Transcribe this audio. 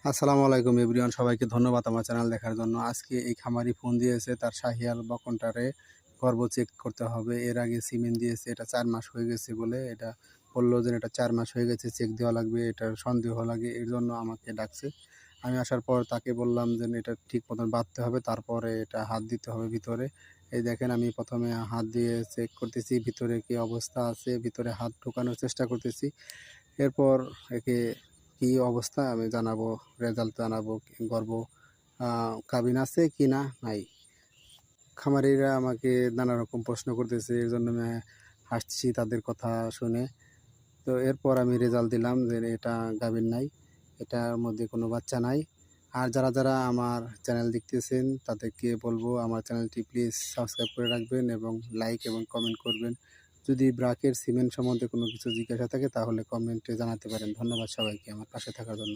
আসসালামু আলাইকুম এভরিওয়ান, সবাইকে ধন্যবাদ আমার চ্যানেল দেখার জন্য। আজকে এই খামারি ফোন দিয়েছে তার শাহিয়াল বকনটারে গর্ভ চেক করতে হবে। এর আগে সিমেন্ট দিয়েছে, এটা 4 মাস হয়ে গেছে বলে এটা বললো যে এটা 4 মাস হয়ে গেছে, চেক দেওয়া লাগবে, এটার সন্দেহ লাগে, এর জন্য আমাকে ডাকছে। আমি আসার পর তাকে বললাম যে এটা ঠিক মতন বাঁধতে হবে, তারপরে এটা হাত দিতে হবে ভিতরে। এই দেখেন, আমি প্রথমে হাত দিয়ে চেক করতেছি ভিতরে কি অবস্থা আছে, ভিতরে হাত ঢোকানোর চেষ্টা করতেছি। এরপর একে কি অবস্থা আমি জানাবো, রেজাল্ট জানাবো। গর্ভ গাভীন আছে কি না নাই। খামারিরা আমাকে নানা রকম প্রশ্ন করতেছে, এর জন্য আমি হাসছি তাদের কথা শুনে। তো এরপর আমি রেজাল্ট দিলাম যে এটা গাভীন নাই, এটার মধ্যে কোনো বাচ্চা নাই। আর যারা যারা আমার চ্যানেল দেখতেছেন তাদেরকে বলবো আমার চ্যানেলটি প্লিজ সাবস্ক্রাইব করে রাখবেন এবং লাইক এবং কমেন্ট করবেন। যদি ব্রাকের সিমেন্ট সম্বন্ধে কোনো কিছু জিজ্ঞাসা থাকে তাহলে কমেন্টে জানাতে পারেন। ধন্যবাদ সবাইকে আমার পাশে থাকার জন্য।